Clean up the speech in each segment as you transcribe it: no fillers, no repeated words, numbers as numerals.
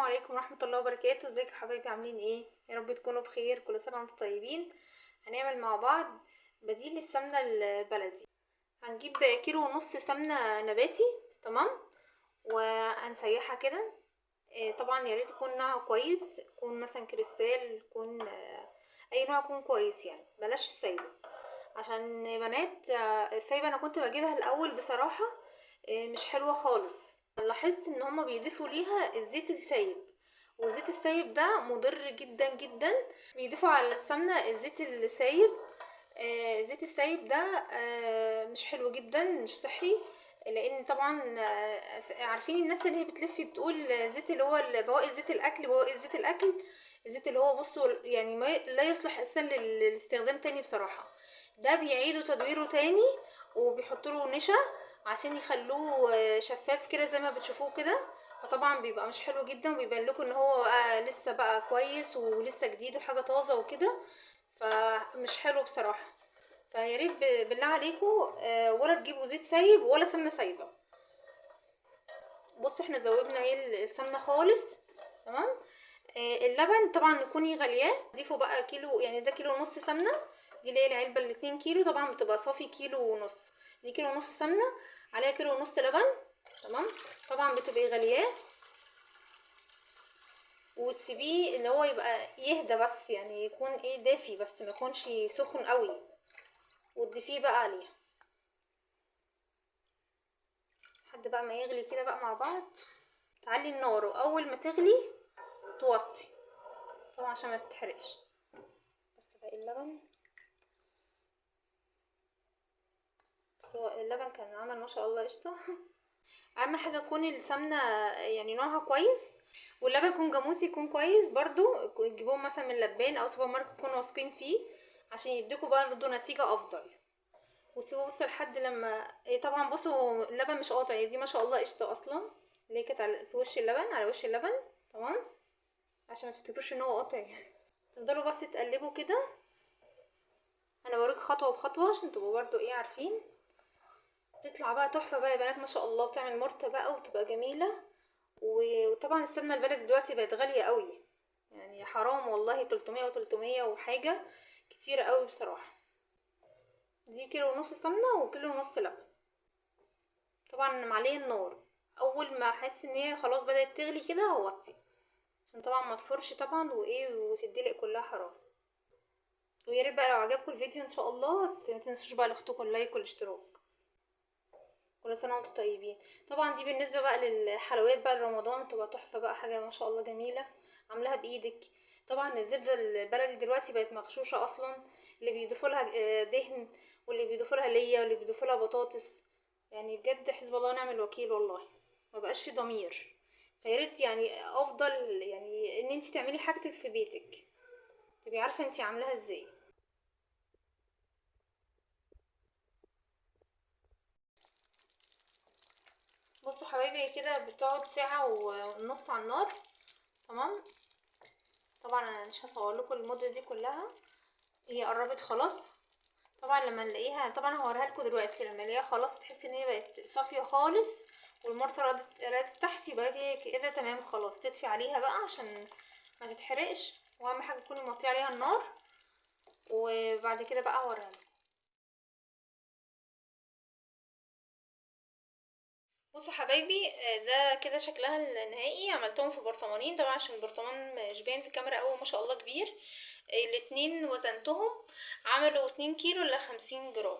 عليكم ورحمة الله وبركاته. ازيكم يا حبايبي؟ عاملين ايه؟ يا رب تكونوا بخير. كل سنة وانتم طيبين. هنعمل مع بعض بديل للسمنة البلدي. هنجيب كيلو ونص سمنة نباتي، تمام، وهنسيحها كده. طبعا يا ريت يكون نوعها كويس، يكون مثلا كريستال، يكون اي نوع يكون كويس، يعني بلاش السايبة، عشان بنات السايبة انا كنت بجيبها الاول بصراحة مش حلوة خالص. لاحظت ان هما بيضيفوا ليها الزيت السايب، والزيت السايب ده مضر جدا جدا. بيضيفوا على السمنة الزيت السايب. الزيت السايب ده مش حلو جدا، مش صحي، لان طبعا عارفين الناس اللي هي بتلف بتقول زيت اللي هو بواقي زيت الاكل، بواقي زيت الاكل، الزيت اللي هو بصوا يعني ما لا يصلح اساسا للاستخدام تاني بصراحة. ده بيعيدوا تدويره تاني وبيحطوا له نشا عشان يخلوه شفاف كده زي ما بتشوفوه كده. فطبعا بيبقى مش حلو جدا، وبيبان لكم ان هو بقى لسه بقى كويس ولسه جديد وحاجه طازه وكده، فمش حلو بصراحه. فيا ريت بالله عليكم ولا تجيبوا زيت سايب ولا سمنه سايبه. بصوا احنا زودنا ايه السمنه خالص، تمام. اللبن طبعا نكوني غالياه، ضيفوا بقى كيلو، يعني ده كيلو ونص سمنه، دي اللي هي العلبه ال 2 كيلو، طبعا بتبقى صافي كيلو ونص. دي كيلو ونص سمنه عليها كيلو ونص لبن، تمام. طبعا بتبقي غالياه وتسيبيه اللي هو يبقى يهدى، بس يعني يكون ايه دافي، بس ما يكونش سخن قوي، وتضيفيه بقى عليها لحد بقى ما يغلي كده بقى مع بعض. تعلي النار، واول ما تغلي توطي طبعا عشان ما تتحرقش. بس بقى اللبن، اللبن كان عمل ما شاء الله قشطه. اهم حاجه تكون السمنه يعني نوعها كويس، واللبن يكون جاموسي، يكون كويس برضو. تجيبوه مثلا من لبان او سوبر ماركت تكونوا واثقين فيه، عشان يديكوا برضو نتيجه افضل. وتسيبوه بصوا لحد لما طبعا بصوا اللبن مش قاطع، يعني دي ما شاء الله قشطه اصلا اللي هي كانت في وش اللبن، على وش اللبن، تمام، عشان ما تفتكروش ان هو قاطع. تفضلوا بس تقلبوا كده. انا بوريك خطوه بخطوه عشان تبقوا برضو ايه عارفين. تطلع بقى تحفه بقى يا بنات، ما شاء الله، بتعمل مرته بقى وتبقى جميله. وطبعا السمنه البلدي دلوقتي بقت غاليه قوي، يعني حرام والله، 300 و300 وحاجه، كتير قوي بصراحه. دي كيلو ونص سمنه وكيلو ونص لبن. طبعا معليه النار، اول ما احس ان هي خلاص بدات تغلي كده هوطي، عشان طبعا ما تفرش طبعا وايه وتدلق كلها حرام. ويا ريت بقى لو عجبكم الفيديو ان شاء الله ما تنسوش بقى لاختكم اللايك والاشتراك. كل سنه وانتم طيبين. طبعا دي بالنسبه بقى للحلويات بقى لرمضان، تبقى تحفه بقى، حاجه ما شاء الله جميله عاملاها بايدك. طبعا الزبده البلدي دلوقتي بقت مغشوشه اصلا، اللي بيضيفوا لها دهن، واللي بيضيفوا لها ليا، واللي بيضيفوا لها بطاطس، يعني بجد حسب الله ونعم الوكيل والله، ما بقاش في ضمير. فياريت يعني افضل يعني ان انتي تعملي حاجتك في بيتك، تبقي عارفه انتي عاملاها ازاي. بصوا حبايبي كده بتقعد ساعه ونص على النار، تمام. طبعا انا مش هصور لكم المده دي كلها، هي قربت خلاص. طبعا لما نلاقيها، طبعا هوريها لكم دلوقتي، لما نلاقيها خلاص تحس ان هي بقت صافيه خالص والمرطه ردت تحت، يبقى دي كده تمام خلاص. تطفي عليها بقى عشان ما تتحرقش، واهم حاجه تكوني موطيه عليها النار. وبعد كده بقى هوريها لكم. بصوا حبايبي ده كده شكلها النهائي. عملتهم في برطمانين طبعا عشان البرطمان مش باين في الكاميرا قوي ما شاء الله كبير. الاتنين وزنتهم، عملوا 2 كيلو ل 50 جرام،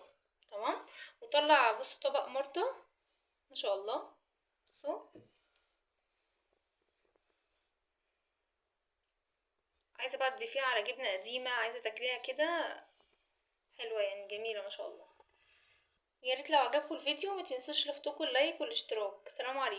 تمام. وطلع بصوا طبق مرته ما شاء الله. بصوا، عايزه بقى تضيفيها على جبنه قديمه، عايزه تاكليها كده حلوه يعني جميله ما شاء الله. يا ريت لو عجبكم الفيديو ما تنسوش لاختكم اللايك والاشتراك. سلام عليكم.